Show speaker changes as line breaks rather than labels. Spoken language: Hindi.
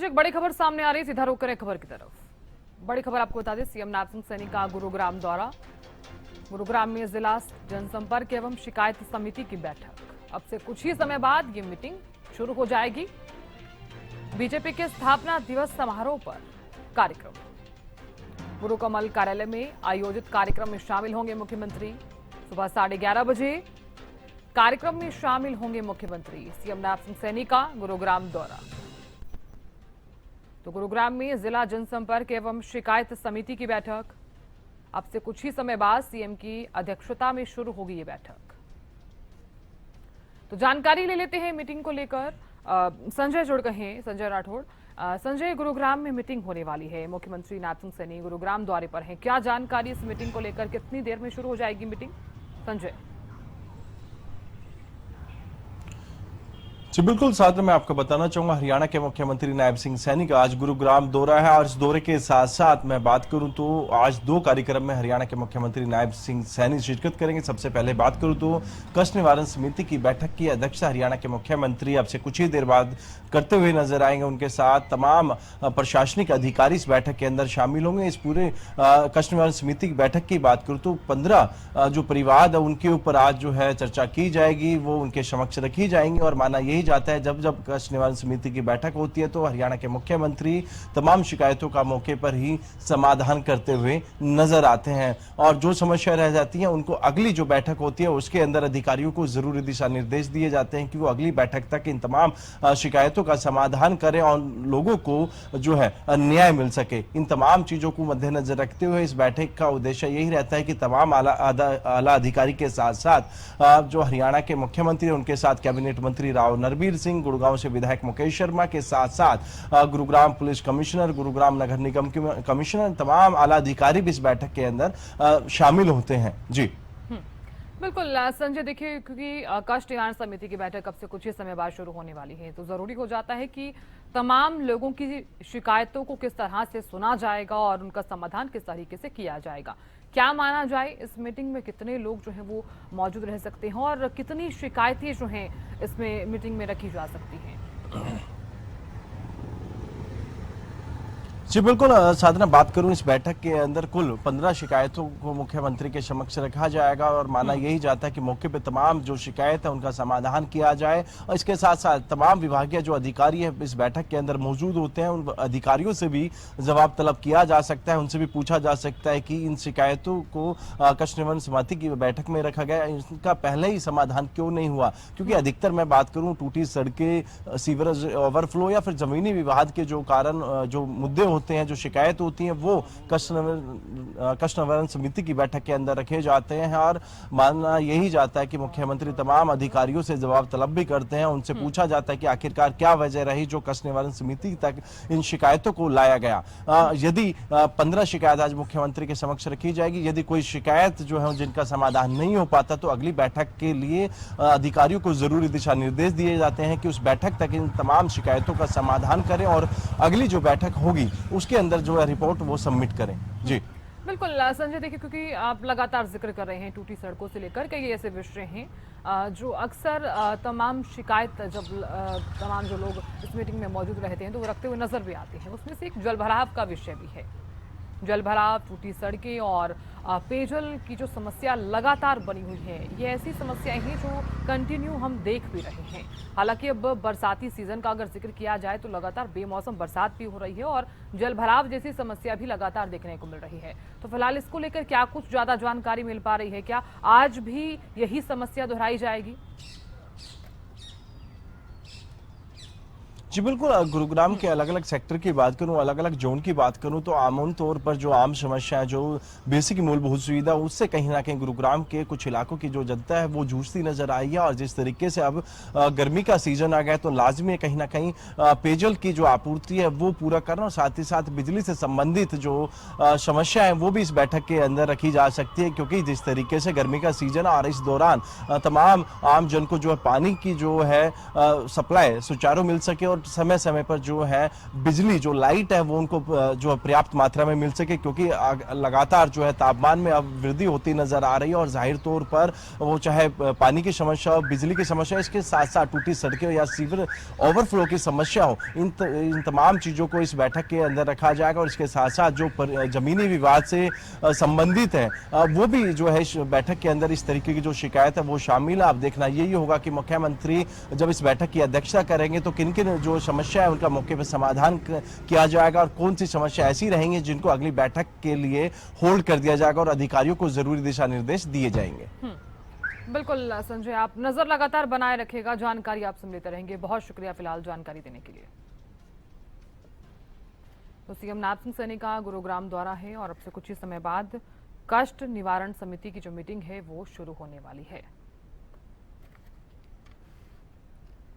एक बड़ी खबर सामने आ रही है, सीधा रुक करें खबर की तरफ। बड़ी खबर आपको बता दें, सीएम नैपसिंह सैनी का गुरुग्राम दौरा। गुरुग्राम में जिला जनसंपर्क एवं शिकायत समिति की बैठक। अब से कुछ ही समय बाद ये मीटिंग शुरू हो जाएगी। बीजेपी के स्थापना दिवस समारोह पर कार्यक्रम। गुरु कमल कार्यालय में आयोजित कार्यक्रम में शामिल होंगे मुख्यमंत्री। सुबह 11:30 बजे कार्यक्रम में शामिल होंगे मुख्यमंत्री। सीएम नैपसिंह सैनी का गुरुग्राम दौरा। तो गुरुग्राम में जिला जनसंपर्क एवं शिकायत समिति की बैठक। अब से कुछ ही समय बाद सीएम की अध्यक्षता में शुरू होगी ये बैठक। तो जानकारी ले लेते हैं मीटिंग को लेकर। संजय जुड़ गए हैं, संजय राठौड़। संजय, गुरुग्राम में मीटिंग होने वाली है, मुख्यमंत्री नैपसिंह सैनी गुरुग्राम दौरे पर हैं। क्या जानकारी इस मीटिंग को लेकर, कितनी देर में शुरू हो जाएगी मीटिंग? संजय
जी बिल्कुल, साथ में मैं आपको बताना चाहूंगा, हरियाणा के मुख्यमंत्री नैपसिंह सैनी का आज गुरुग्राम दौरा है। और इस दौरे के साथ साथ मैं बात करूं तो आज 2 कार्यक्रम में हरियाणा के मुख्यमंत्री नैपसिंह सैनी शिरकत करेंगे। सबसे पहले बात करूं तो कष्ट निवारण समिति की बैठक की अध्यक्षता हरियाणा के मुख्यमंत्री अब से कुछ ही देर बाद करते हुए नजर आएंगे। उनके साथ तमाम प्रशासनिक अधिकारी इस बैठक के अंदर शामिल होंगे। इस पूरे कष्ट निवारण समिति की बैठक की बात करूं तो 15 जो परिवार है उनके ऊपर आज जो है चर्चा की जाएगी, वो उनके समक्ष रखी जाएंगी। और माना यही जाता है जब जब कष्ट निवारण समिति की बैठक होती है तो हरियाणा के मुख्यमंत्री तमाम शिकायतों का मौके पर ही समाधान करते हुए नजर आते हैं। और जो समस्या रह जाती है उनको अगली जो बैठक होती है उसके अंदर अधिकारियों को जरूरी दिशा निर्देश दिए जाते हैं कि वो अगली बैठक तक इन तमाम शिकायतों का समाधान करें और लोगों को जो है न्याय मिल सके। इन तमाम चीजों को मद्देनजर रखते हुए इस बैठक का उद्देश्य यही रहता है कि तमाम आला अधिकारी के साथ साथ जो हरियाणा के मुख्यमंत्री उनके साथ कैबिनेट मंत्री राव नरबीर सिंह, गुड़गांव से विधायक मुकेश शर्मा के साथ साथ गुरुग्राम पुलिस कमिश्नर, गुरुग्राम नगर निगम के कमिश्नर, तमाम आला अधिकारी भी इस बैठक के अंदर शामिल होते हैं। जी
बिल्कुल संजय, देखिए क्योंकि कष्ट निवारण समिति की बैठक अब से कुछ ही समय बाद शुरू होने वाली है, तो जरूरी हो जाता है कि तमाम लोगों की शिकायतों को किस तरह से सुना जाएगा और उनका समाधान किस तरीके से किया जाएगा। क्या माना जाए, इस मीटिंग में कितने लोग जो हैं वो मौजूद रह सकते हैं और कितनी शिकायतें जो हैं इसमें मीटिंग में रखी जा सकती हैं?
जी बिल्कुल, साधना बात करूं इस बैठक के अंदर कुल 15 शिकायतों को मुख्यमंत्री के समक्ष रखा जाएगा और माना यही जाता है कि मौके पे तमाम जो शिकायत है उनका समाधान किया जाए। और इसके साथ साथ तमाम विभागीय जो अधिकारी है इस बैठक के अंदर मौजूद होते हैं, उन अधिकारियों से भी जवाब तलब किया जा सकता है, उनसे भी पूछा जा सकता है कि इन शिकायतों को कष्ट निवारण समिति की बैठक में रखा गया, इनका पहले ही समाधान क्यों नहीं हुआ। क्योंकि अधिकतर मैं बात करूं टूटी सड़कें, सीवरेज ओवरफ्लो या फिर जमीनी विवाद के जो कारण जो मुद्दे होते हैं, जो शिकायत होती हैं, वो कष्ट निवारण समिति की बैठक के अंदर रखे जाते हैं। और मानना यही जाता है कि मुख्यमंत्री तमाम अधिकारियों से जवाब तलब भी करते हैं, उनसे पूछा जाता है कि आखिरकार क्या वजह रही जो कष्ट निवारण समिति तक इन शिकायतों को लाया गया। यदि 15 शिकायत आज मुख्यमंत्री के समक्ष रखी जाएगी, यदि कोई शिकायत जो है जिनका समाधान नहीं हो पाता तो अगली बैठक के लिए अधिकारियों को जरूरी दिशा निर्देश दिए जाते हैं कि उस बैठक तक इन तमाम शिकायतों का समाधान करें और अगली जो बैठक होगी उसके अंदर जो है रिपोर्ट वो सबमिट करें। जी
बिल्कुल संजय, देखिए क्योंकि आप लगातार जिक्र कर रहे हैं टूटी सड़कों से लेकर कई ऐसे विषय हैं जो अक्सर तमाम शिकायत जब तमाम जो लोग इस मीटिंग में मौजूद रहते हैं तो वो रखते हुए नजर भी आते हैं। उसमें से एक जलभराव का विषय भी है। जलभराव, टूटी सड़कें और पेयजल की जो समस्या लगातार बनी हुई है, ये ऐसी समस्याएं हैं जो कंटिन्यू हम देख भी रहे हैं। हालांकि अब बरसाती सीजन का अगर जिक्र किया जाए तो लगातार बेमौसम बरसात भी हो रही है और जलभराव जैसी समस्या भी लगातार देखने को मिल रही है। तो फिलहाल इसको लेकर क्या कुछ ज्यादा जानकारी मिल पा रही है? क्या आज भी यही समस्या दोहराई जाएगी?
जी बिल्कुल, गुरुग्राम के अलग अलग सेक्टर की बात करूं, अलग अलग जोन की बात करूं तो आमून तौर पर जो आम समस्याएं, जो बेसिक मूलभूत सुविधा, उससे कहीं ना कहीं गुरुग्राम के कुछ इलाकों की जो जनता है वो जूझती नजर आई है। और जिस तरीके से अब गर्मी का सीजन आ गया तो लाजमी है कहीं ना कहीं पेयजल की जो आपूर्ति है वो पूरा करना और साथ ही साथ बिजली से संबंधित जो समस्या है वो भी इस बैठक के अंदर रखी जा सकती है। क्योंकि जिस तरीके से गर्मी का सीजन और इस दौरान तमाम आम जन को जो है पानी की जो है सप्लाई सुचारू मिल सके और समय समय पर जो है बिजली जो लाइट है वो उनको जो है पर्याप्त मात्रा में मिल सके, क्योंकि लगातार जो है तापमान में अब वृद्धि होती नजर आ रही है और जाहिर तौर पर वो चाहे पानी की समस्या हो, बिजली की समस्या, इसके साथ साथ टूटी सड़कें या सीवर ओवरफ्लो की समस्या हो, इन तमाम चीजों को इस बैठक के अंदर रखा जाएगा। और इसके साथ साथ जो जमीनी विवाद से संबंधित है वो भी जो है इस बैठक के अंदर इस तरीके की जो शिकायत है वो शामिल है। अब देखना यही होगा कि मुख्यमंत्री जब इस बैठक की अध्यक्षता करेंगे तो किन किन जो समस्या है उनका मौके पर समाधान किया जाएगा और कौन सी समस्या ऐसी रहेंगी जिनको अगली बैठक के लिए होल्ड कर दिया जाएगा और अधिकारियों को जरूरी दिशा निर्देश दिए जाएंगे।
बिल्कुल संजय, आप नजर लगातार बनाए रखिएगा, जानकारी आपसे लेते रहेंगे। बहुत शुक्रिया फिलहाल जानकारी देने के लिए। तो सीएम नायब सिंह सैनी का गुरुग्राम दौरा है और अब से कुछ ही समय बाद कष्ट निवारण समिति की जो मीटिंग है वो शुरू होने वाली है।